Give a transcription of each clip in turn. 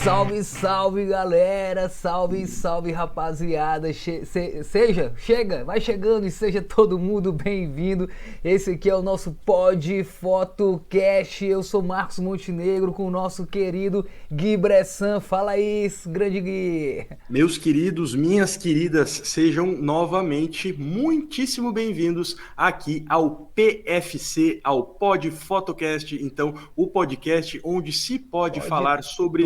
Salve, salve galera, salve, salve rapaziada, vai chegando e seja todo mundo bem-vindo. Esse aqui é o nosso Pod Fotocast. Eu sou Marcos Montenegro com o nosso querido Gui Bressan. Fala aí, grande Gui. Meus queridos, minhas queridas, sejam novamente muitíssimo bem-vindos aqui ao PFC, ao Pod Fotocast. Então, o podcast onde se pode falar sobre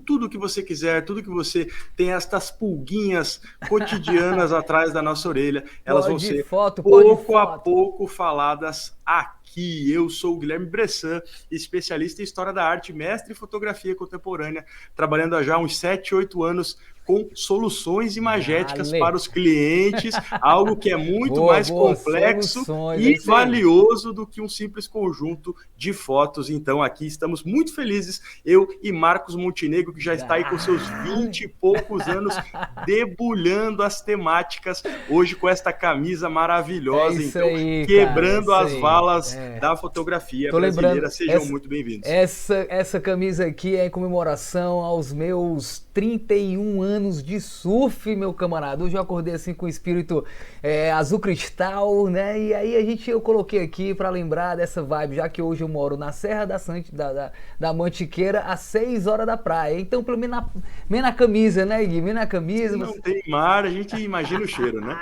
tudo que você quiser, tudo que você tem, estas pulguinhas cotidianas atrás da nossa orelha, elas vão ser pouco a pouco faladas aqui. Eu sou o Guilherme Bressan, especialista em História da Arte, mestre em Fotografia Contemporânea, trabalhando há já uns 7, 8 anos com soluções imagéticas para os clientes, algo que é muito mais complexo e valioso do que um simples conjunto de fotos. Então aqui estamos muito felizes, eu e Marcos Montenegro, que já está aí com seus 20 e poucos anos debulhando as temáticas, hoje com esta camisa maravilhosa, então aí, quebrando as valas da fotografia brasileira. Sejam muito bem-vindos. Essa camisa aqui é em comemoração aos meus 31 anos de surf, meu camarada. Hoje eu acordei assim com o espírito azul cristal, né? E aí eu coloquei aqui para lembrar dessa vibe, já que hoje eu moro na Serra da Mantiqueira, às 6 horas da praia. Então, pelo menos na camisa, né, Gui? Na camisa. Não tem mar, a gente imagina o cheiro, né?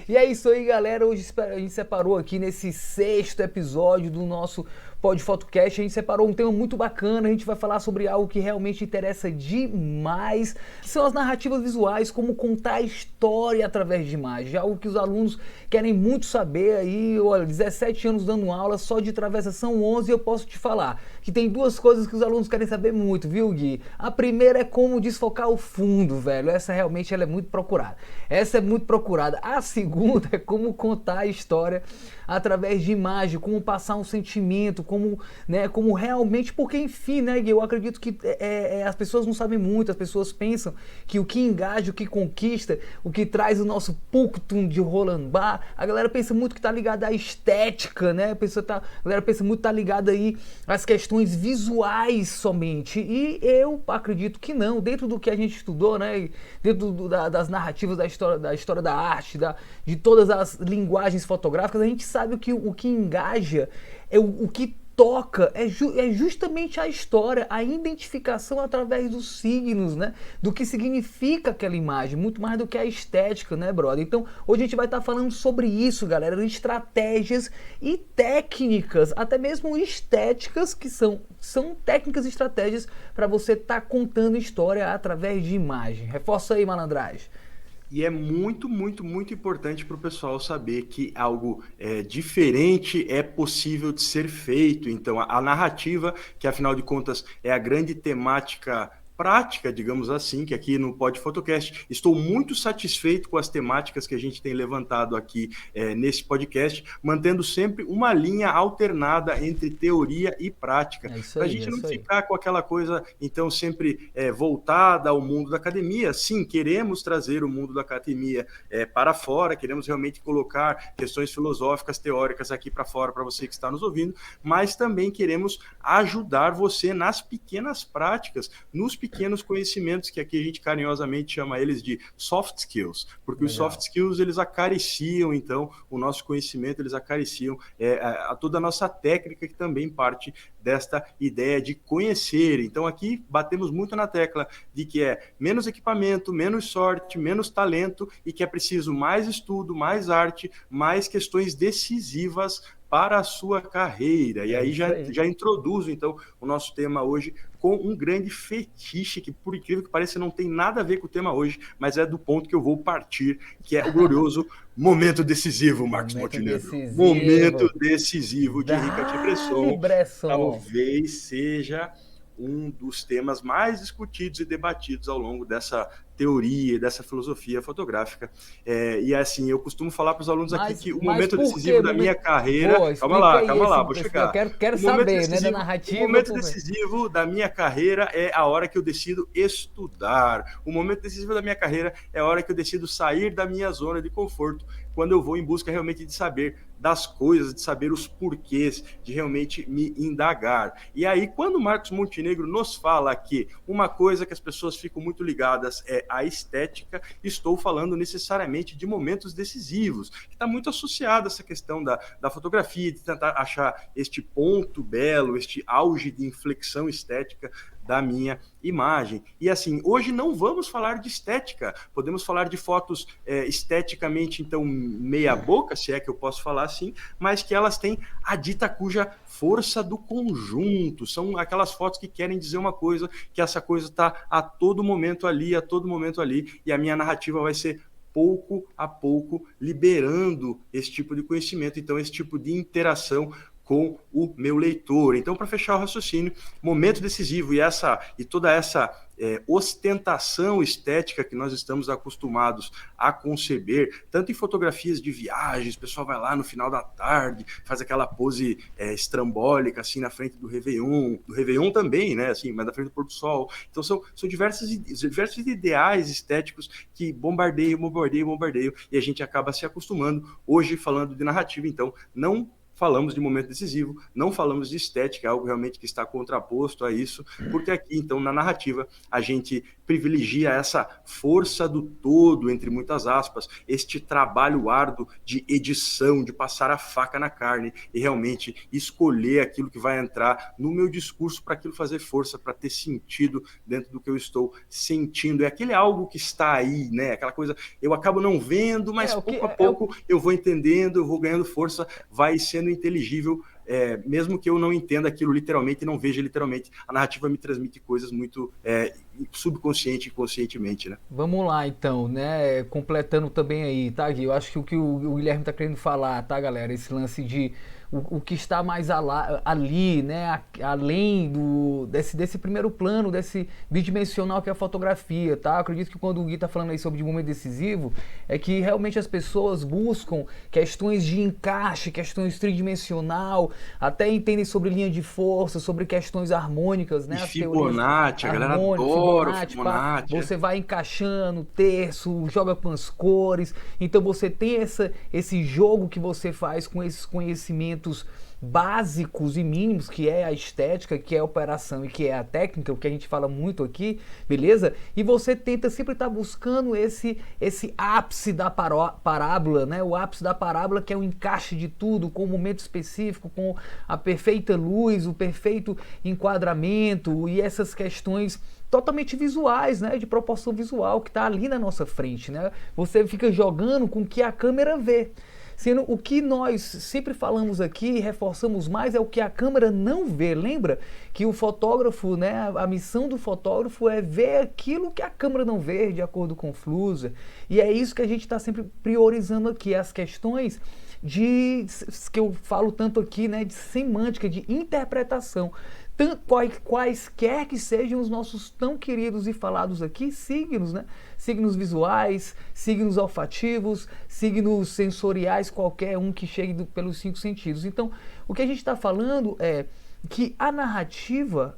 E é isso aí, galera. Hoje a gente separou aqui nesse 6º episódio do nosso Pod Fotocast. A gente separou um tema muito bacana. A gente vai falar sobre algo que realmente interessa demais, que são as narrativas visuais, como contar a história através de imagens. Algo que os alunos querem muito saber aí. Olha, 17 anos dando aula, só de travessa são 11, e eu posso te falar que tem duas coisas que os alunos querem saber muito, viu, Gui? A primeira é como desfocar o fundo, velho. Essa realmente ela é muito procurada. A segunda é como contar a história através de imagem, como passar um sentimento, como realmente, porque enfim, né, Gui, eu acredito que as pessoas não sabem muito, as pessoas pensam que o que engaja, o que conquista, o que traz o nosso Puctum de Roland Barthes, a galera pensa muito que tá ligada à estética, né, a galera pensa muito que tá ligada aí às questões visuais somente, e eu acredito que não, dentro do que a gente estudou, né, dentro das narrativas da história da arte, de todas as linguagens fotográficas, a gente sabe o que engaja, o que toca, é justamente a história, a identificação através dos signos, né? Do que significa aquela imagem, muito mais do que a estética, né, brother? Então, hoje a gente vai estar falando sobre isso, galera, de estratégias e técnicas, até mesmo estéticas, que são técnicas e estratégias para você estar contando história através de imagem. Reforça aí, malandragem. E é muito, muito, muito importante para o pessoal saber que algo diferente é possível de ser feito. Então, a narrativa, que afinal de contas é a grande temática prática, digamos assim, que aqui no Pod Fotocast estou muito satisfeito com as temáticas que a gente tem levantado aqui nesse podcast, mantendo sempre uma linha alternada entre teoria e prática, para a gente não ficar com aquela coisa, então, sempre voltada ao mundo da academia. Sim, queremos trazer o mundo da academia para fora, queremos realmente colocar questões filosóficas, teóricas aqui para fora, para você que está nos ouvindo, mas também queremos ajudar você nas pequenas práticas, nos pequenos conhecimentos, que aqui a gente carinhosamente chama eles de soft skills, porque os soft skills, eles acariciam, então, o nosso conhecimento, eles acariciam toda a nossa técnica, que também parte desta ideia de conhecer. Então, aqui batemos muito na tecla de que é menos equipamento, menos sorte, menos talento, e que é preciso mais estudo, mais arte, mais questões decisivas para a sua carreira. E aí já introduzo, então, o nosso tema hoje com um grande fetiche, que, por incrível que pareça, não tem nada a ver com o tema hoje, mas é do ponto que eu vou partir, que é o glorioso momento decisivo, Marcos Montenegro. Momento decisivo de Ricardo Bresson. Talvez seja um dos temas mais discutidos e debatidos ao longo dessa teoria, dessa filosofia fotográfica. E assim, eu costumo falar para os alunos aqui que o momento por decisivo quê? da minha carreira... Pô, Calma lá, vou chegar. Quero saber, né, da O narrativa. momento decisivo da minha carreira é a hora que eu decido estudar. O momento decisivo da minha carreira é a hora que eu decido sair da minha zona de conforto, quando eu vou em busca realmente de saber das coisas, de saber os porquês, de realmente me indagar. E aí, quando o Marcos Montenegro nos fala que uma coisa que as pessoas ficam muito ligadas é a estética, estou falando necessariamente de momentos decisivos, que está muito associado a essa questão da fotografia, de tentar achar este ponto belo, este auge de inflexão estética da minha imagem. E assim, hoje não vamos falar de estética, podemos falar de fotos esteticamente, então, meia boca, se é que eu posso falar assim, mas que elas têm a dita cuja força do conjunto, são aquelas fotos que querem dizer uma coisa, que essa coisa está a todo momento ali, e a minha narrativa vai ser pouco a pouco liberando esse tipo de conhecimento, então esse tipo de interação com o meu leitor. Então, para fechar o raciocínio, momento decisivo e toda essa ostentação estética que nós estamos acostumados a conceber, tanto em fotografias de viagens, o pessoal vai lá no final da tarde, faz aquela pose estrambólica, assim, na frente do Réveillon também, né, assim, mas na frente do pôr do sol. Então, são diversos ideais estéticos que bombardeiam, e a gente acaba se acostumando. Hoje, falando de narrativa, então, não falamos de momento decisivo, não falamos de estética, algo realmente que está contraposto a isso, porque aqui, então, na narrativa, a gente privilegia essa força do todo, entre muitas aspas, este trabalho árduo de edição, de passar a faca na carne e realmente escolher aquilo que vai entrar no meu discurso para aquilo fazer força, para ter sentido dentro do que eu estou sentindo. É aquele algo que está aí, né? Aquela coisa, eu acabo não vendo, mas pouco a pouco eu vou entendendo, eu vou ganhando força, vai sendo inteligível, mesmo que eu não entenda aquilo literalmente e não veja literalmente. A narrativa me transmite coisas muito subconsciente e conscientemente, né? Vamos lá, então, né? Completando também aí, tá, Gui? Eu acho que o que o Guilherme tá querendo falar, tá, galera? Esse lance de o que está mais ali, né? Além desse primeiro plano, desse bidimensional que é a fotografia, tá? Eu acredito que quando o Gui tá falando aí sobre o momento decisivo, é que realmente as pessoas buscam questões de encaixe, questões tridimensional, até entendem sobre linha de força, sobre questões harmônicas, né? E Fibonacci, a galera adora Fibonacci. Você vai encaixando terço, joga com as cores, então você tem esse jogo que você faz com esses conhecimentos básicos e mínimos, que é a estética, que é a operação e que é a técnica, o que a gente fala muito aqui, beleza? E você tenta sempre estar buscando esse ápice da parábola, né? O ápice da parábola, que é o encaixe de tudo, com o momento específico, com a perfeita luz, o perfeito enquadramento e essas questões totalmente visuais, né? De proporção visual, que está ali na nossa frente, né? Você fica jogando com o que a câmera vê. Sendo o que nós sempre falamos aqui e reforçamos mais é o que a câmera não vê. Lembra que o fotógrafo, né, a missão do fotógrafo é ver aquilo que a câmera não vê, de acordo com o Flusser. E é isso que a gente está sempre priorizando aqui, as questões que eu falo tanto aqui, né, de semântica, de interpretação. Quaisquer que sejam os nossos tão queridos e falados aqui signos, né? Signos visuais, signos olfativos, signos sensoriais, qualquer um que chegue pelos 5 sentidos. Então, o que a gente está falando é que a narrativa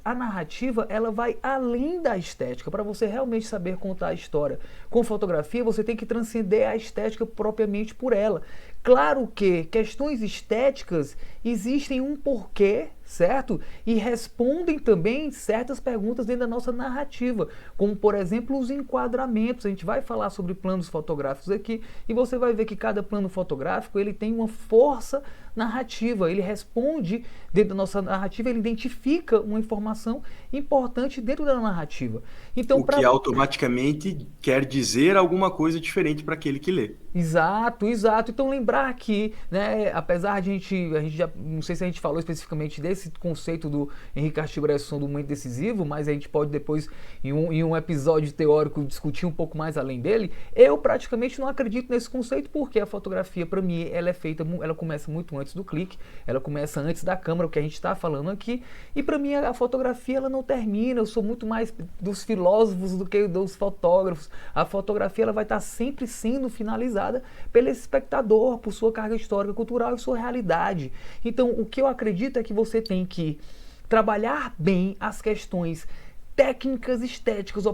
ela vai além da estética. Para você realmente saber contar a história com fotografia, você tem que transcender a estética propriamente por ela. Claro que questões estéticas existem um porquê, certo? E respondem também certas perguntas dentro da nossa narrativa, como por exemplo os enquadramentos. A gente vai falar sobre planos fotográficos aqui e você vai ver que cada plano fotográfico ele tem uma força narrativa, ele responde dentro da nossa narrativa, ele identifica uma informação importante dentro da narrativa. Então, o que automaticamente quer dizer alguma coisa diferente para aquele que lê. Exato. Então lembrar que, né, apesar de a gente já, não sei se a gente falou especificamente esse conceito do Henri Cartier-Bresson do momento decisivo, mas a gente pode depois, em um episódio teórico, discutir um pouco mais além dele. Eu praticamente não acredito nesse conceito, porque a fotografia, para mim, ela começa muito antes do clique, ela começa antes da câmera, o que a gente está falando aqui, e para mim a fotografia ela não termina. Eu sou muito mais dos filósofos do que dos fotógrafos. A fotografia ela vai estar sempre sendo finalizada pelo espectador, por sua carga histórica, cultural e sua realidade. Então, o que eu acredito é que você tem que trabalhar bem as questões técnicas, estéticas,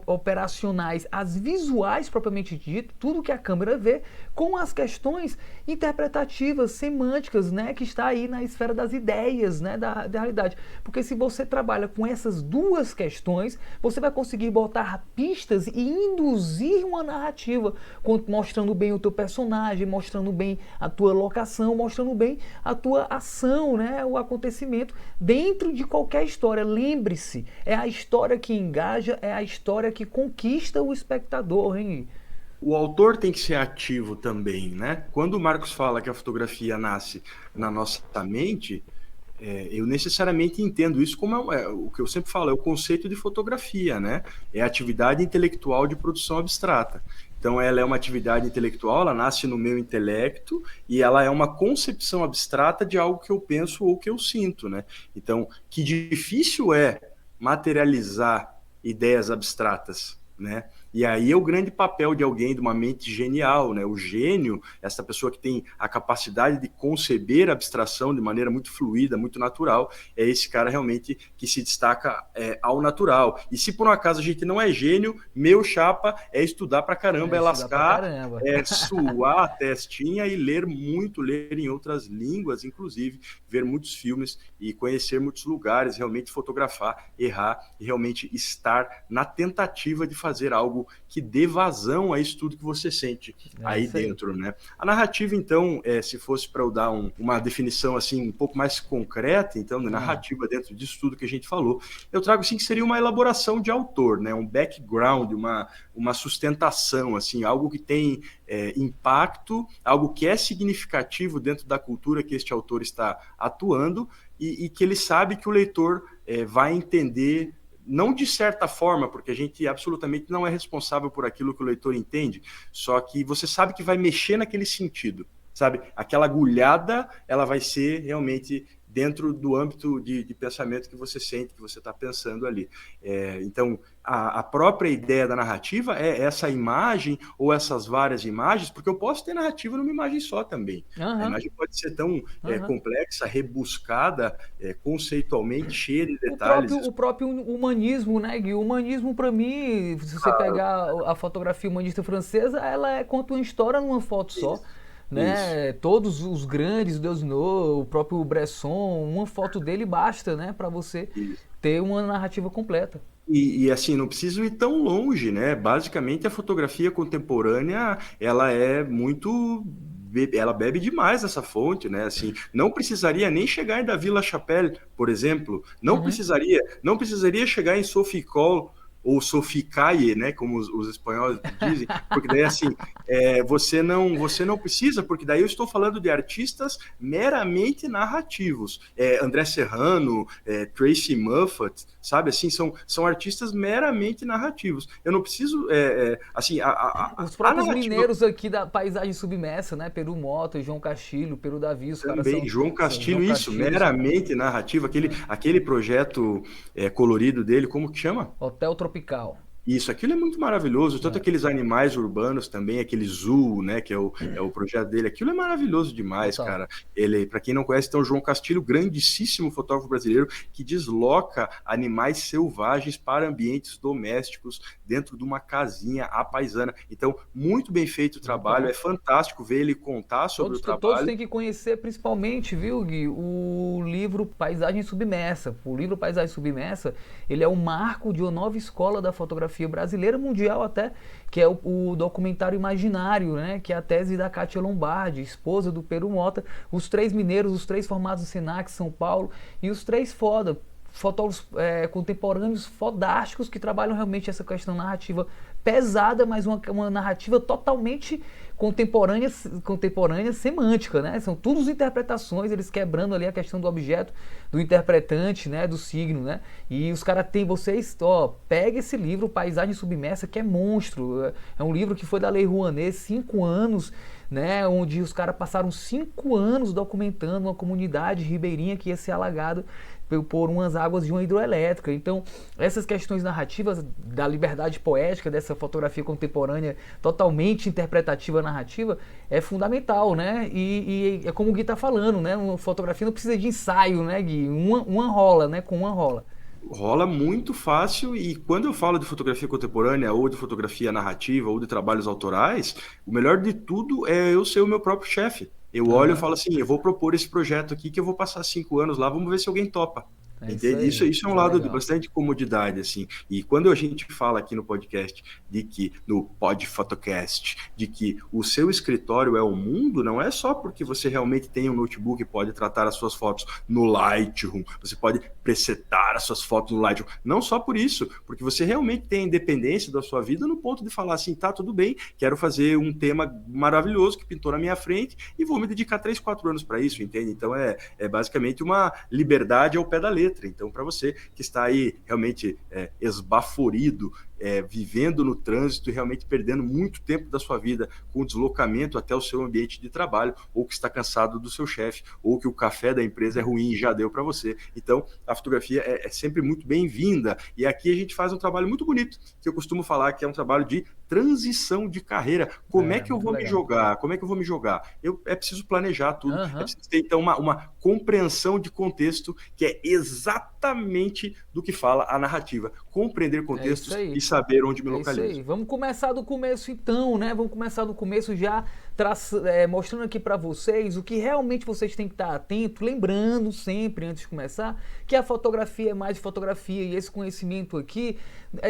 operacionais, as visuais propriamente dito, tudo que a câmera vê, com as questões interpretativas, semânticas, né, que está aí na esfera das ideias, né, da realidade. Porque se você trabalha com essas duas questões, você vai conseguir botar pistas e induzir uma narrativa, mostrando bem o teu personagem, mostrando bem a tua locação, mostrando bem a tua ação, né, o acontecimento dentro de qualquer história. Lembre-se, é a história que engaja, é a história que conquista o espectador, hein? O autor tem que ser ativo também, né? Quando o Marcos fala que a fotografia nasce na nossa mente, eu necessariamente entendo isso como o que eu sempre falo, é o conceito de fotografia, né? É a atividade intelectual de produção abstrata. Então, ela é uma atividade intelectual, ela nasce no meu intelecto e ela é uma concepção abstrata de algo que eu penso ou que eu sinto, né? Então, que difícil é materializar ideias abstratas, né? E aí é o grande papel de alguém, de uma mente genial, né? O gênio, essa pessoa que tem a capacidade de conceber a abstração de maneira muito fluida, muito natural, é esse cara realmente que se destaca ao natural. E se por um acaso a gente não é gênio, meu chapa é estudar pra caramba, é lascar, é suar a testinha e ler muito, ler em outras línguas, inclusive, ver muitos filmes e conhecer muitos lugares, realmente fotografar, errar e realmente estar na tentativa de fazer algo que dê vazão a isso tudo que você sente aí dentro, né? A narrativa, então, se fosse para eu dar uma definição assim um pouco mais concreta, então, de narrativa dentro disso tudo que a gente falou, eu trago assim que seria uma elaboração de autor, né? Um background, uma sustentação, assim, algo que tem impacto, algo que é significativo dentro da cultura que este autor está atuando e que ele sabe que o leitor vai entender, não de certa forma, porque a gente absolutamente não é responsável por aquilo que o leitor entende, só que você sabe que vai mexer naquele sentido, sabe? Aquela agulhada, ela vai ser realmente dentro do âmbito de pensamento que você sente, que você está pensando ali. Então, a própria ideia da narrativa é essa imagem ou essas várias imagens, porque eu posso ter narrativa numa imagem só também. A imagem pode ser tão complexa, rebuscada, conceitualmente, cheia de detalhes. O próprio humanismo, né, Gui? O humanismo, para mim, se você pegar a fotografia humanista francesa, ela conta uma história numa foto só. Né? Todos os grandes, o Deusnot, o próprio Bresson, uma foto dele basta, né, para você ter uma narrativa completa. E assim, não preciso ir tão longe, né? Basicamente, a fotografia contemporânea, ela é muito... ela bebe demais essa fonte, né? Assim, não precisaria nem chegar em Davi LaChapelle, por exemplo, não precisaria chegar em Sophie Calle, ou Sophie Calle, né, como os espanhóis dizem, porque daí assim, você não precisa, porque daí eu estou falando de artistas meramente narrativos, André Serrano, Tracy Moffat, sabe, assim, são artistas meramente narrativos. Eu não preciso, assim, os próprios mineiros aqui da paisagem submersa, né, Peru Mota, João Castilho, Peru Davi, os caras também, João Castilho, meramente narrativo, aquele projeto colorido dele, como que chama? Hotel Tropical. Isso, aquilo é muito maravilhoso, tanto aqueles animais urbanos também, aquele zoo, né, que é o projeto dele, aquilo é maravilhoso demais, cara. Ele, para quem não conhece, então, o João Castilho, grandíssimo fotógrafo brasileiro, que desloca animais selvagens para ambientes domésticos dentro de uma casinha apaisana. Então, muito bem feito o trabalho, é fantástico ver ele contar sobre o trabalho. Todos têm que conhecer, principalmente, viu, Gui, o livro Paisagem Submersa. O livro Paisagem Submersa, ele é o marco de uma nova escola da fotografia brasileira, mundial até, que é o documentário Imaginário, né, que é a tese da Kátia Lombardi, esposa do Peru Mota, os três mineiros, os três formados no Senac, São Paulo, e os três fotógrafos contemporâneos fodásticos que trabalham realmente essa questão narrativa pesada, mas uma narrativa totalmente contemporânea semântica, né? São todas interpretações, eles quebrando ali a questão do objeto, do interpretante, né? Do signo, né? E os caras têm, vocês, ó, pega esse livro, Paisagem Submersa, que é monstro. É um livro que foi da Lei Rouanet, 5 anos, né? Onde os caras passaram 5 anos documentando uma comunidade ribeirinha que ia ser alagada por umas águas de uma hidroelétrica. Então, essas questões narrativas da liberdade poética, dessa fotografia contemporânea totalmente interpretativa narrativa, é fundamental, né? E é como o Gui tá falando, né? Uma fotografia não precisa de ensaio, né, Gui? Uma rola, né? Com uma rola. Rola muito fácil, e quando eu falo de fotografia contemporânea ou de fotografia narrativa ou de trabalhos autorais, o melhor de tudo é eu ser o meu próprio chefe. Eu olho e falo assim, eu vou propor esse projeto aqui que eu vou passar 5 anos lá, vamos ver se alguém topa. É isso Entende? aí, Isso é um é lado de legal. bastante comodidade, assim. E quando a gente fala aqui no podcast de que, no Pod Photocast, de que o seu escritório é o mundo, não é só porque você realmente tem um notebook e pode tratar as suas fotos no Lightroom, você pode presetar as suas fotos no Lightroom, não só por isso, porque você realmente tem a independência da sua vida no ponto de falar assim, tá, tudo bem, quero fazer um tema maravilhoso que pintou na minha frente e vou me dedicar 3, 4 anos para isso, entende? Então é basicamente uma liberdade ao pé da letra. Então, para você que está aí realmente esbaforido, vivendo no trânsito e realmente perdendo muito tempo da sua vida com o deslocamento até o seu ambiente de trabalho, ou que está cansado do seu chefe, ou que o café da empresa é ruim e já deu para você. Então, a fotografia é sempre muito bem-vinda. E aqui a gente faz um trabalho muito bonito, que eu costumo falar que é um trabalho de transição de carreira. Como é que eu Muito vou me legal. jogar? Como é que eu vou me jogar? É preciso planejar tudo, é Aham. preciso ter, então, uma compreensão de contexto, que é exatamente do que fala a narrativa. Compreender É isso contextos aí. e saber onde me É isso localizo. aí. Vamos começar do começo então, né? Vamos começar do começo já mostrando aqui pra vocês o que realmente vocês têm que estar atento, lembrando sempre antes de começar que a fotografia é mais de fotografia, e esse conhecimento aqui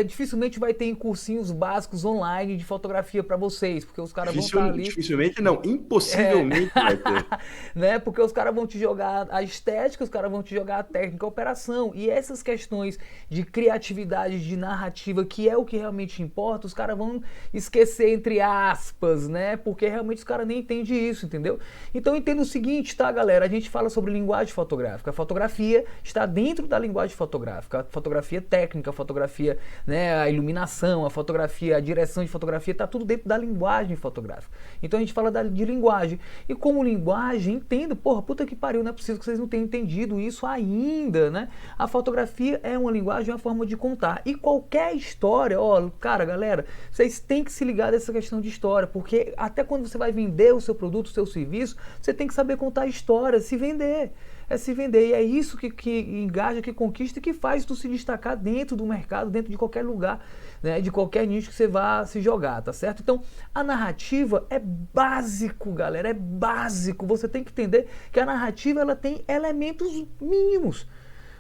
dificilmente vai ter em cursinhos básicos online de fotografia pra vocês, porque os caras vão estar ali. Dificilmente não, impossivelmente vai ter. Né? Porque os caras vão te jogar a estética, os caras vão te jogar a técnica, a operação. E essas questões de criatividade, de narrativa, que é o que realmente importa, os caras vão esquecer, entre aspas, né? Porque realmente os caras nem entendem isso, entendeu? Então entenda o seguinte, tá, galera? A gente fala sobre linguagem fotográfica. A fotografia está dentro da linguagem fotográfica. A fotografia técnica, a fotografia, né, a iluminação, a fotografia, a direção de fotografia, tá tudo dentro da linguagem fotográfica. Então a gente fala de linguagem. E como linguagem, entenda, porra, puta que pariu, não é possível que vocês não tenham entendido isso ainda, né? A fotografia é uma linguagem, é uma forma de contar. E qualquer história, ó, cara, galera, vocês têm que se ligar dessa questão de história, porque até quando você vai vender o seu produto, o seu serviço, você tem que saber contar história, se vender. É se vender, e é isso que engaja, que conquista e que faz tu se destacar dentro do mercado, dentro de qualquer lugar, né, de qualquer nicho que você vá se jogar, tá certo? Então, a narrativa é básico, galera, é básico. Você tem que entender que a narrativa ela tem elementos mínimos.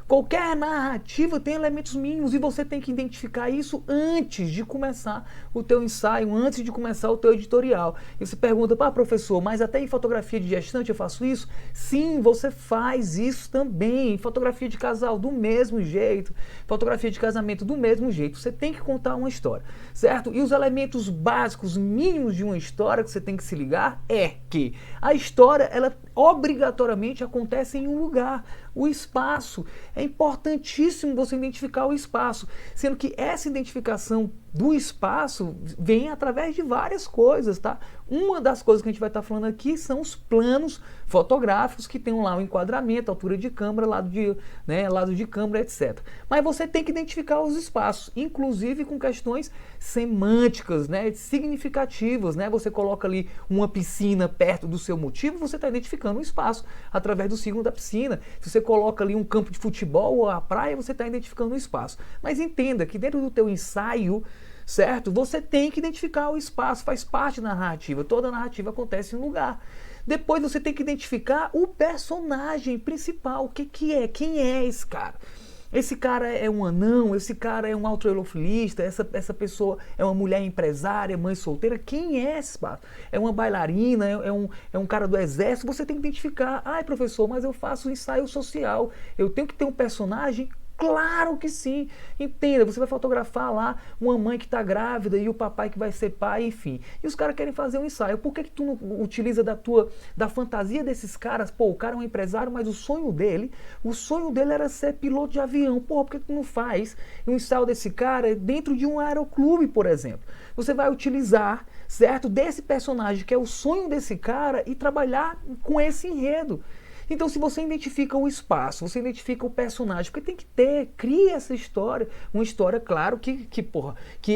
Qualquer narrativa tem elementos mínimos e você tem que identificar isso antes de começar o teu ensaio, antes de começar o teu editorial. E você pergunta, professor, mas até em fotografia de gestante eu faço isso? Sim, você faz isso também. Em fotografia de casal, do mesmo jeito. Fotografia de casamento, do mesmo jeito. Você tem que contar uma história, certo? E os elementos básicos, mínimos de uma história que você tem que se ligar é que a história, ela obrigatoriamente acontece em um lugar. O espaço. É importantíssimo você identificar o espaço, sendo que essa identificação do espaço vem através de várias coisas, tá? Uma das coisas que a gente vai estar falando aqui são os planos fotográficos que tem lá o enquadramento, altura de câmera, lado de câmera, etc. Mas você tem que identificar os espaços, inclusive com questões semânticas, né, significativas, né? Você coloca ali uma piscina perto do seu motivo, você está identificando o espaço através do signo da piscina. Se você coloca ali um campo de futebol ou a praia, você está identificando o espaço. Mas entenda que dentro do teu ensaio, certo? Você tem que identificar o espaço, faz parte da narrativa. Toda narrativa acontece em um lugar. Depois você tem que identificar o personagem principal. O que é? Quem é esse cara? Esse cara é um anão, esse cara é um halterofilista, essa pessoa é uma mulher empresária, mãe solteira. Quem é esse cara? É uma bailarina, é um cara do exército. Você tem que identificar. Ai, professor, mas eu faço ensaio social. Eu tenho que ter um personagem Claro que sim. Entenda, você vai fotografar lá uma mãe que está grávida e o papai que vai ser pai, enfim. E os caras querem fazer um ensaio. Por que tu não utiliza da fantasia desses caras? Pô, o cara é um empresário, mas o sonho dele era ser piloto de avião. Pô, por que tu não faz um ensaio desse cara dentro de um aeroclube, por exemplo? Você vai utilizar, certo, desse personagem que é o sonho desse cara e trabalhar com esse enredo. Então, se você identifica o espaço, você identifica o personagem, porque tem que ter, cria essa história, uma história, claro, que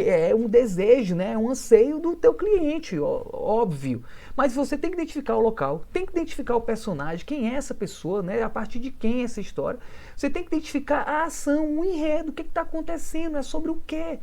é um desejo, né? É um anseio do teu cliente, óbvio. Mas você tem que identificar o local, tem que identificar o personagem, quem é essa pessoa, né? A partir de quem é essa história. Você tem que identificar a ação, o enredo, o que está acontecendo, é sobre o quê?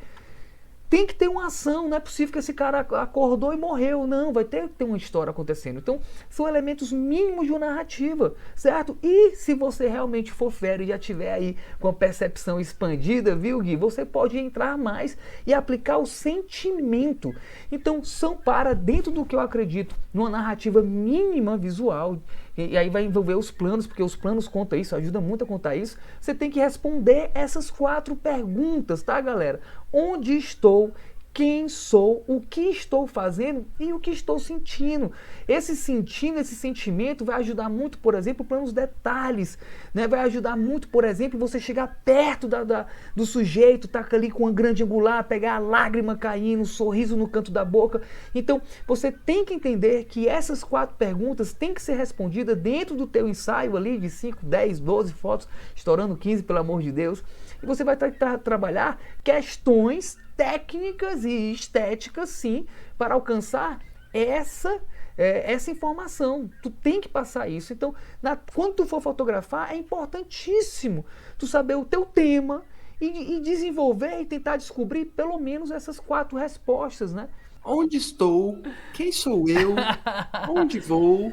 Tem que ter uma ação, não é possível que esse cara acordou e morreu, não, vai ter que ter uma história acontecendo. Então, são elementos mínimos de uma narrativa, certo? E se você realmente for fera e já tiver aí com a percepção expandida, viu, Gui? Você pode entrar mais e aplicar o sentimento. Então, são para dentro do que eu acredito, numa narrativa mínima visual, e aí vai envolver os planos, porque os planos contam isso, ajuda muito a contar isso. Você tem que responder essas 4 perguntas, tá, galera? Onde estou? Quem sou? O que estou fazendo? E o que estou sentindo? Esse sentimento vai ajudar muito, por exemplo, para os detalhes, né? Vai ajudar muito, por exemplo, você chegar perto do sujeito, tá ali com uma grande angular, pegar a lágrima caindo, um sorriso no canto da boca. Então, você tem que entender que essas 4 perguntas têm que ser respondidas dentro do teu ensaio ali de 5, 10, 12 fotos, estourando 15, pelo amor de Deus. E você vai trabalhar questões técnicas e estéticas, sim, para alcançar essa informação. Tu tem que passar isso. Então, quando tu for fotografar, é importantíssimo tu saber o teu tema e desenvolver e tentar descobrir pelo menos essas 4 respostas, né? Onde estou? Quem sou eu? Onde vou?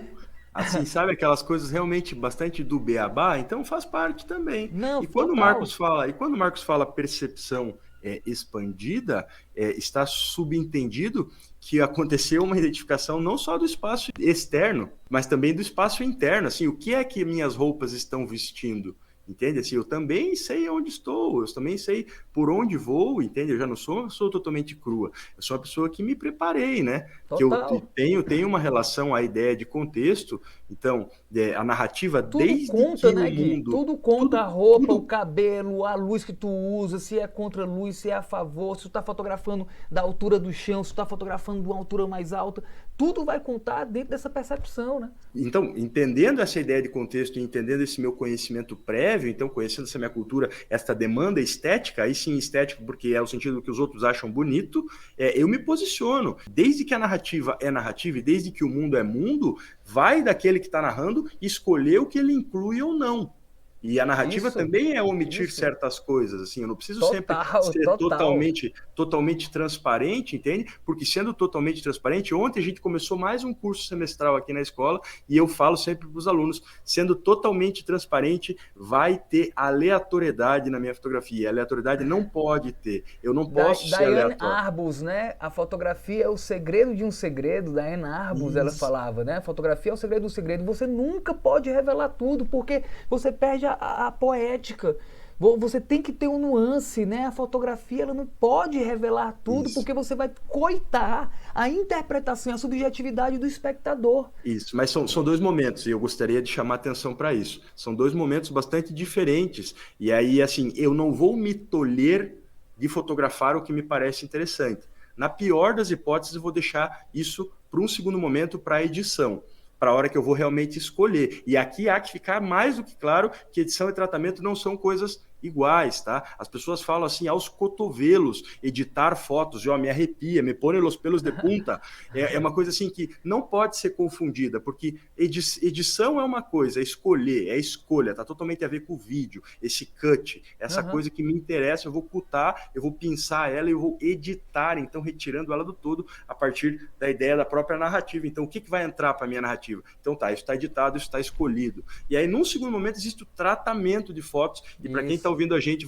Assim, sabe aquelas coisas realmente bastante do beabá? Então faz parte também. Não, E quando o total. Marcos fala percepção expandida, está subentendido que aconteceu uma identificação não só do espaço externo, mas também do espaço interno. Assim, o que é que minhas roupas estão vestindo? Entende? Assim, eu também sei onde estou, eu também sei por onde vou, entende? Eu já não sou totalmente crua. Eu sou uma pessoa que me preparei, né? Total. Que eu tenho uma relação à ideia de contexto. Então, a narrativa, Tudo desde conta, que o né, Gui? mundo... Tudo conta, a roupa, o Tudo, cabelo, a luz que tu usa, se é contra a luz, se é a favor, se tu tá fotografando da altura do chão, se tu tá fotografando de uma altura mais alta, tudo vai contar dentro dessa percepção, né? então, entendendo essa ideia de contexto e entendendo esse meu conhecimento prévio, então, conhecendo essa minha cultura, essa demanda estética, aí sim estético, porque é o sentido que os outros acham bonito, eu me posiciono. Desde que a narrativa é narrativa e desde que o mundo é mundo, vai daquele que está narrando escolher o que ele inclui ou não. E a narrativa Isso, também é omitir isso. certas coisas, assim, eu não preciso sempre Total, ser total. totalmente transparente, entende? Porque sendo totalmente transparente, ontem a gente começou mais um curso semestral aqui na escola e eu falo sempre para os alunos, sendo totalmente transparente, vai ter aleatoriedade na minha fotografia. A aleatoriedade não pode ter, eu não posso ser Diane aleatório. Arbus, né? A fotografia é o segredo de um segredo. Diane Arbus, ela Isso. falava, né? A fotografia é o segredo do segredo. Você nunca pode revelar tudo, porque você perde a poética. Você tem que ter um nuance, né? A fotografia, ela não pode revelar tudo, Isso. porque você vai coitar a interpretação e a subjetividade do espectador. Isso, mas são 2 momentos e eu gostaria de chamar atenção para isso. São 2 momentos bastante diferentes. E aí, assim, eu não vou me tolher de fotografar o que me parece interessante. Na pior das hipóteses, eu vou deixar isso para um segundo momento para a edição, para a hora que eu vou realmente escolher. E aqui há que ficar mais do que claro que edição e tratamento não são coisas iguais, tá? As pessoas falam assim aos cotovelos, editar fotos, eu me arrepia, me põe os pelos de punta. É uma coisa assim que não pode ser confundida, porque edição é uma coisa, é escolha, tá totalmente a ver com o vídeo, esse cut, essa coisa que me interessa, eu vou cutar, eu vou pinçar ela, eu vou editar, então retirando ela do todo a partir da ideia da própria narrativa. Então, o que vai entrar para a minha narrativa? Então tá, isso está editado, isso está escolhido. E aí, num segundo momento, existe o tratamento de fotos, e para quem está ouvindo a gente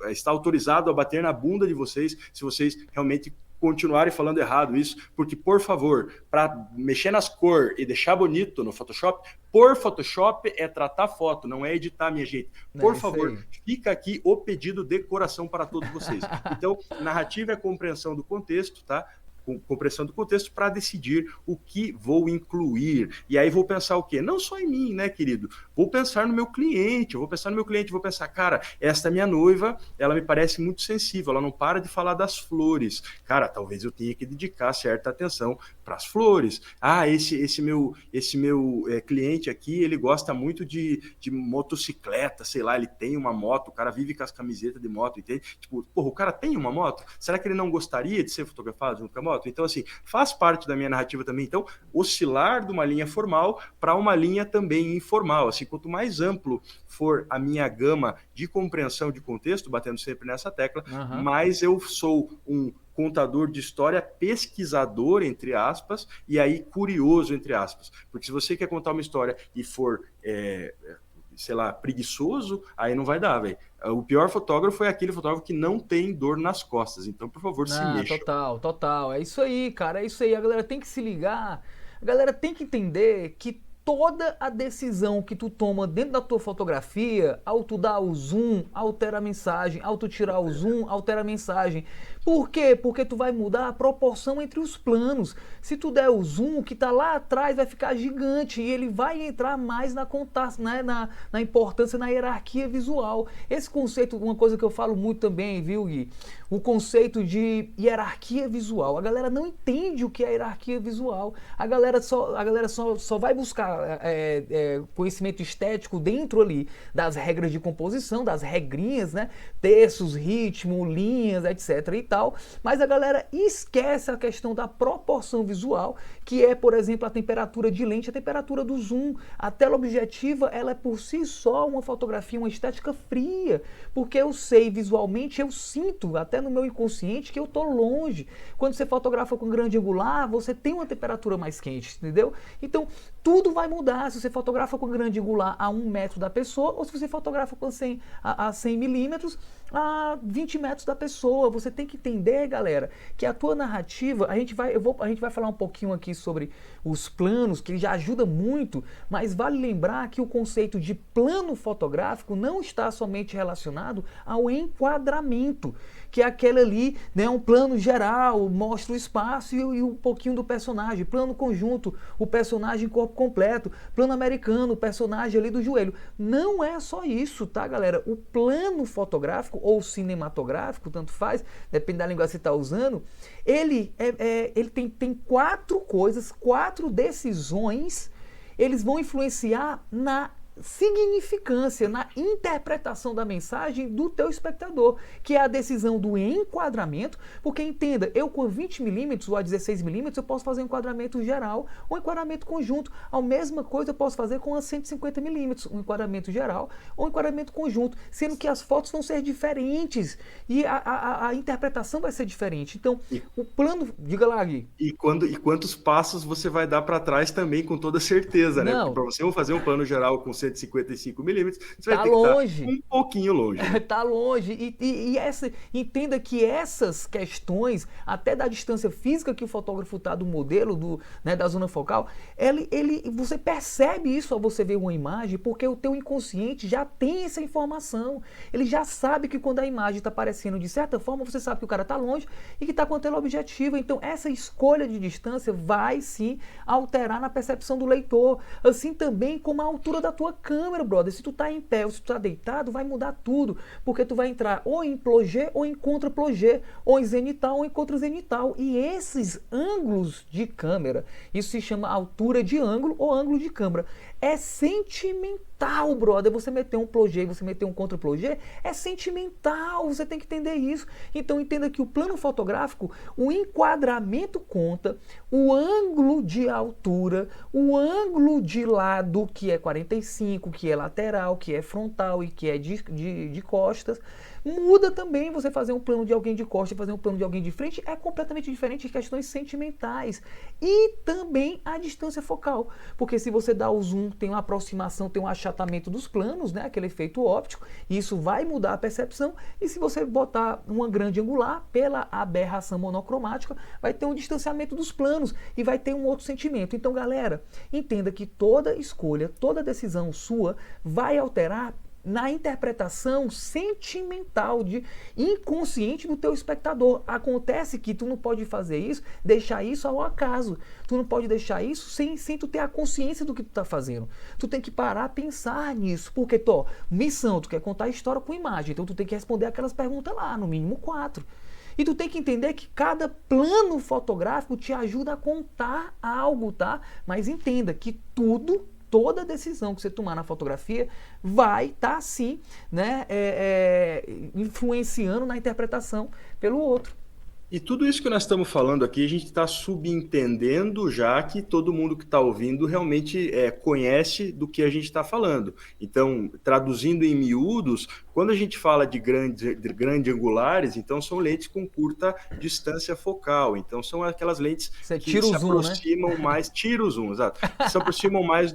está autorizado a bater na bunda de vocês se vocês realmente continuarem falando errado isso, porque, por favor, para mexer nas cores e deixar bonito no Photoshop, por Photoshop é tratar foto, não é editar, minha gente. Por favor, fica aqui o pedido de coração para todos vocês. Então, narrativa é compreensão do contexto, tá? Compreensão do contexto para decidir o que vou incluir. E aí vou pensar o quê? Não só em mim, né, querido? Vou pensar no meu cliente, vou pensar, cara, esta minha noiva, ela me parece muito sensível, ela não para de falar das flores. Cara, talvez eu tenha que dedicar certa atenção para as flores. Ah, esse meu cliente aqui, ele gosta muito de motocicleta, sei lá, ele tem uma moto, o cara vive com as camisetas de moto, entende? Tipo, porra, o cara tem uma moto? Será que ele não gostaria de ser fotografado junto com a moto? Então, assim, faz parte da minha narrativa também. Então, oscilar de uma linha formal para uma linha também informal. Assim, quanto mais amplo for a minha gama de compreensão de contexto, batendo sempre nessa tecla, mais eu sou um contador de história, pesquisador, entre aspas, e aí curioso, entre aspas. Porque se você quer contar uma história e for... sei lá, preguiçoso, aí não vai dar, velho. O pior fotógrafo é aquele fotógrafo que não tem dor nas costas. Então, por favor, se mexa. Total. É isso aí, cara. É isso aí. A galera tem que se ligar. A galera tem que entender que toda a decisão que tu toma dentro da tua fotografia, ao tu dar o zoom, altera a mensagem, ao tu tirar o zoom, altera a mensagem. Por quê? Porque tu vai mudar a proporção entre os planos. Se tu der o zoom, o que tá lá atrás vai ficar gigante e ele vai entrar mais na importância, na hierarquia visual. Esse conceito, uma coisa que eu falo muito também, viu, Gui? O conceito de hierarquia visual. A galera não entende o que é hierarquia visual. A galera só vai buscar conhecimento estético dentro ali das regras de composição, das regrinhas, né? Terços, ritmo, linhas, etc. e tal. Mas a galera esquece a questão da proporção visual, que é, por exemplo, a temperatura de lente, a temperatura do zoom. A tela objetiva, ela é por si só uma fotografia, uma estética fria, porque eu sei visualmente, eu sinto até no meu inconsciente que eu tô longe. Quando você fotografa com grande angular, você tem uma temperatura mais quente, entendeu? Então, tudo vai mudar se você fotografa com grande angular a 1 metro da pessoa ou se você fotografa com 100 milímetros a 20 metros da pessoa. Você tem que entender, galera, que a tua narrativa, a gente vai falar um pouquinho aqui sobre os planos, que já ajuda muito, mas vale lembrar que o conceito de plano fotográfico não está somente relacionado ao enquadramento, que é aquele ali, né, um plano geral, mostra o espaço e um pouquinho do personagem, plano conjunto, o personagem corpo completo, plano americano, o personagem ali do joelho. Não é só isso, tá, galera? O plano fotográfico ou cinematográfico, tanto faz, depende da língua que você está usando, ele tem 4 coisas, 4 decisões, eles vão influenciar na significância, na interpretação da mensagem do teu espectador, que é a decisão do enquadramento, porque entenda, eu com 20mm ou a 16mm eu posso fazer um enquadramento geral ou um enquadramento conjunto. A mesma coisa eu posso fazer com a 150mm, um enquadramento geral ou um enquadramento conjunto, sendo que as fotos vão ser diferentes e a interpretação vai ser diferente. Então, o plano, diga lá, Gui. E quantos passos você vai dar para trás também, com toda certeza, né? Porque para você fazer um plano geral com 155mm, você vai ter que estar um pouquinho longe. Tá longe. Entenda que essas questões, até da distância física que o fotógrafo está do modelo, da zona focal, você percebe isso ao você ver uma imagem, porque o teu inconsciente já tem essa informação. Ele já sabe que quando a imagem está aparecendo de certa forma, você sabe que o cara está longe e que está com a tela objetiva. Então, essa escolha de distância vai sim alterar na percepção do leitor. Assim também como a altura da tua câmera, brother. Se tu tá em pé ou se tu tá deitado, vai mudar tudo, porque tu vai entrar ou em plongé ou em contra-plongé, ou em zenital ou em contra-zenital. E esses ângulos de câmera, isso se chama altura de ângulo ou ângulo de câmera. É sentimental, brother. Você meter um plongé e você meter um contra-plongé é sentimental, você tem que entender isso. Então entenda que o plano fotográfico, o enquadramento conta, o ângulo de altura, o ângulo de lado, que é 45, que é lateral, que é frontal e que é de costas. Muda também você fazer um plano de alguém de costas e fazer um plano de alguém de frente, é completamente diferente de questões sentimentais. E também a distância focal, porque se você dá o zoom tem uma aproximação, tem um achatamento dos planos, né? Aquele efeito óptico, e isso vai mudar a percepção. E se você botar uma grande angular, pela aberração monocromática, vai ter um distanciamento dos planos e vai ter um outro sentimento. Então, galera, entenda que toda escolha, toda decisão sua vai alterar na interpretação sentimental, inconsciente do teu espectador. Acontece que tu não pode fazer isso, deixar isso ao acaso. Tu não pode deixar isso sem tu ter a consciência do que tu tá fazendo. Tu tem que parar, pensar nisso. Porque, missão, tu quer contar a história com imagem, então tu tem que responder aquelas perguntas lá, no mínimo 4. E tu tem que entender que cada plano fotográfico te ajuda a contar algo, tá? Mas entenda que toda decisão que você tomar na fotografia vai estar, sim, né, influenciando na interpretação pelo outro. E tudo isso que nós estamos falando aqui, a gente está subentendendo já que todo mundo que está ouvindo realmente conhece do que a gente está falando. Então, traduzindo em miúdos, quando a gente fala de grande angulares, então são lentes com curta distância focal. Então, são aquelas lentes que se aproximam mais... Tira o zoom, exato. Se aproximam mais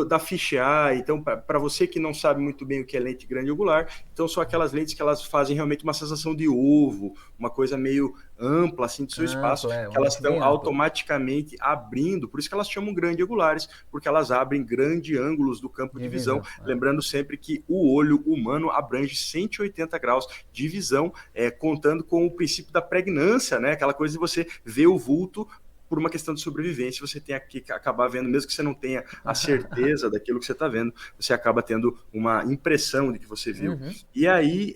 da fisheye. Então, para você que não sabe muito bem o que é lente grande angular, então são aquelas lentes que elas fazem realmente uma sensação de ovo, uma coisa meio ampla assim de seu espaço, que elas estão automaticamente abrindo, por isso que elas chamam grande angulares, porque elas abrem grande ângulos do campo de visão, lembrando sempre que o olho humano abrange 180 graus de visão, contando com o princípio da pregnância, né? Aquela coisa de você ver o vulto. Por uma questão de sobrevivência, você tem que acabar vendo, mesmo que você não tenha a certeza daquilo que você está vendo, você acaba tendo uma impressão de que você viu. E aí,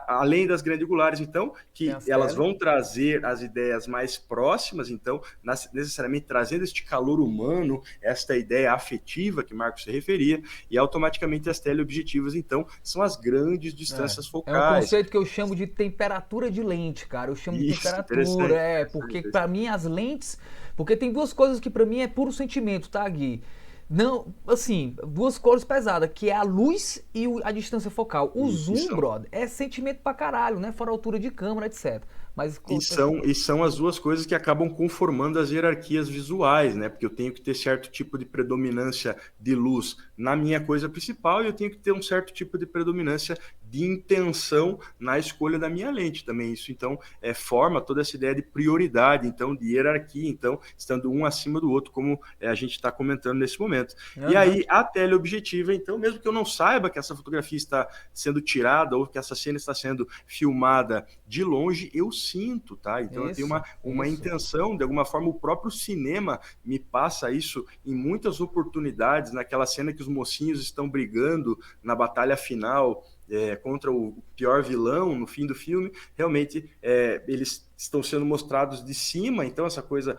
além das grandes angulares, então, que elas vão trazer as ideias mais próximas, então, necessariamente trazendo este calor humano, esta ideia afetiva que Marcos se referia, e automaticamente as teleobjetivas, então, são as grandes distâncias focais. É um conceito que eu chamo de temperatura de lente, cara. Eu chamo de temperatura, porque para mim as lentes... Porque tem duas coisas que pra mim é puro sentimento, tá, Gui? Não, assim, duas cores pesadas, que é a luz e a distância focal. O zoom, brother, é sentimento pra caralho, né? Fora a altura de câmera, etc. Mas, e são as duas coisas que acabam conformando as hierarquias visuais, né? Porque eu tenho que ter certo tipo de predominância de luz na minha coisa principal e eu tenho que ter um certo tipo de predominância de intenção na escolha da minha lente também. Isso, então, forma toda essa ideia de prioridade, então, de hierarquia, então, estando um acima do outro, como a gente está comentando nesse momento. E aí, a teleobjetiva, então, mesmo que eu não saiba que essa fotografia está sendo tirada ou que essa cena está sendo filmada de longe, eu sinto, tá? Então, eu tenho uma intenção, de alguma forma, o próprio cinema me passa isso em muitas oportunidades, naquela cena que os mocinhos estão brigando na batalha final, contra o pior vilão no fim do filme, realmente eles estão sendo mostrados de cima, então essa coisa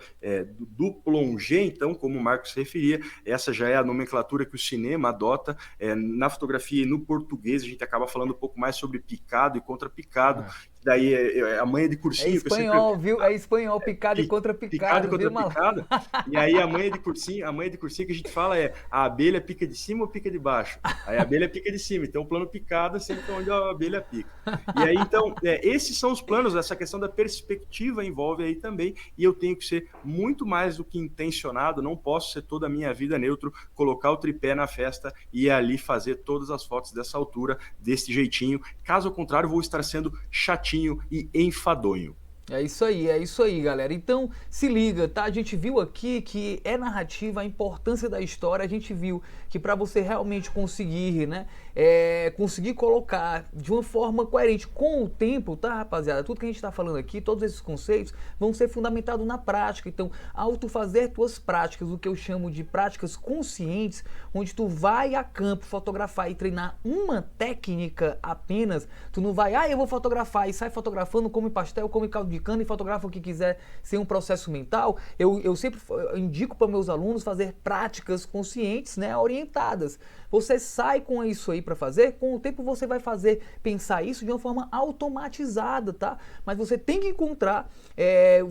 do plongé, então, como o Marcos se referia, essa já é a nomenclatura que o cinema adota. Na fotografia e no português a gente acaba falando um pouco mais sobre picado e contra-picado, daí a manha de cursinho... É espanhol, viu? É espanhol, picado e contra-picado. Picado e contra-picado. E aí a manha de cursinho que a gente fala a abelha pica de cima ou pica de baixo? Aí a abelha pica de cima, então o plano picado é sempre onde a abelha pica. E aí, então, esses são os planos, essa questão da perspectiva envolve aí também, e eu tenho que ser muito mais do que intencionado, não posso ser toda a minha vida neutro, colocar o tripé na festa e ali fazer todas as fotos dessa altura, desse jeitinho. Caso contrário, vou estar sendo chatinho e enfadonho. É isso aí, galera. Então, se liga, tá? A gente viu aqui que é narrativa, a importância da história. A gente viu que para você realmente conseguir, né, conseguir colocar de uma forma coerente com o tempo, tá, rapaziada? Tudo que a gente tá falando aqui, todos esses conceitos vão ser fundamentados na prática. Então, ao tu fazer tuas práticas, o que eu chamo de práticas conscientes, onde tu vai a campo fotografar e treinar uma técnica apenas, tu não vai, eu vou fotografar e sai fotografando, come pastel, come caldo de cana e fotografa o que quiser sem um processo mental. Eu sempre indico para meus alunos fazer práticas conscientes, né, orientadas. Você sai com isso aí para fazer, com o tempo você vai pensar isso de uma forma automatizada, tá? Mas você tem que encontrar,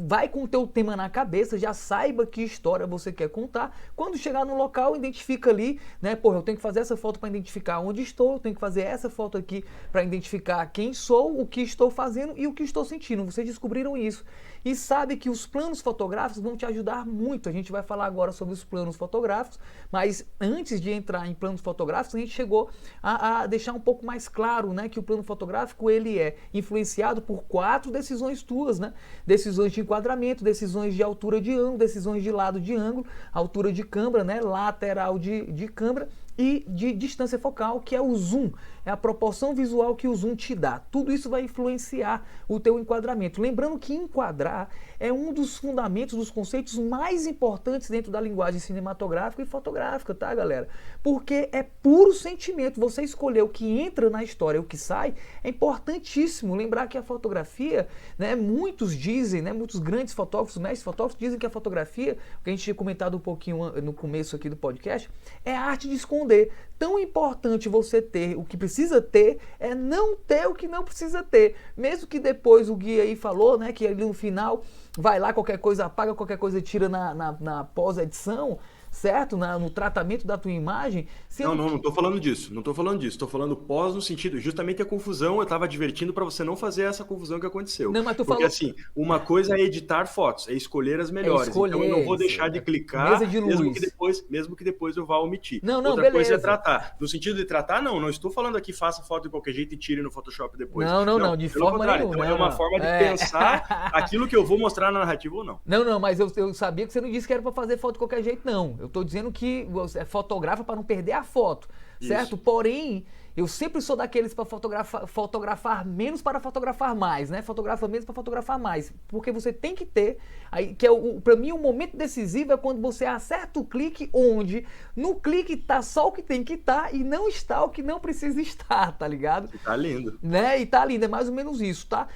vai com o teu tema na cabeça, já saiba que história você quer contar. Quando chegar no local, identifica ali, né? Eu tenho que fazer essa foto para identificar onde estou, eu tenho que fazer essa foto aqui para identificar quem sou, o que estou fazendo e o que estou sentindo. Você descobriu descobriram isso. E sabe que os planos fotográficos vão te ajudar muito. A gente vai falar agora sobre os planos fotográficos, mas antes de entrar em planos fotográficos, a gente chegou a deixar um pouco mais claro, né, que o plano fotográfico ele é influenciado por 4 decisões tuas, né? Decisões de enquadramento, decisões de altura de ângulo, decisões de lado de ângulo, altura de câmera, né, lateral de câmera, e de distância focal, que é o zoom, é a proporção visual que o zoom te dá. Tudo isso vai influenciar o teu enquadramento. Lembrando que enquadrar é um dos fundamentos, dos conceitos mais importantes dentro da linguagem cinematográfica e fotográfica, tá, galera? Porque é puro sentimento. Você escolher o que entra na história e o que sai é importantíssimo. Lembrar que a fotografia, né, muitos dizem, né, muitos grandes fotógrafos, mestres fotógrafos dizem que a fotografia, que a gente tinha comentado um pouquinho no começo aqui do podcast, é a arte de esconder. Tão importante você ter o que precisa ter é não ter o que não precisa ter. Mesmo que depois o guia aí falou, né, que ali no final vai lá, qualquer coisa apaga, qualquer coisa tira na pós-edição, certo? No tratamento da tua imagem. Não tô falando disso. Não tô falando disso. Tô falando pós no sentido, justamente a confusão, eu tava advertindo para você não fazer essa confusão que aconteceu. Não, mas tu porque falou... assim, uma coisa é editar fotos, é escolher as melhores. Então eu não vou deixar de clicar, mesa de luz. mesmo que depois eu vá omitir. Não, Outra beleza. coisa é tratar. No sentido de tratar, não estou falando aqui faça foto de qualquer jeito e tire no Photoshop depois. Não, de forma nenhuma. Então é uma forma de pensar aquilo que eu vou mostrar na narrativa ou não. Não, mas eu sabia que você não disse que era para fazer foto de qualquer jeito, não. Eu tô dizendo que você fotografa para não perder a foto, certo? Isso. Porém, eu sempre sou daqueles para fotografar menos para fotografar mais, né? Fotografa menos para fotografar mais, porque você tem que ter, aí que para mim o momento decisivo é quando você acerta o clique onde no clique tá só o que tem que estar e não está o que não precisa estar, tá ligado? E tá lindo. Né? E tá lindo, é mais ou menos isso, tá?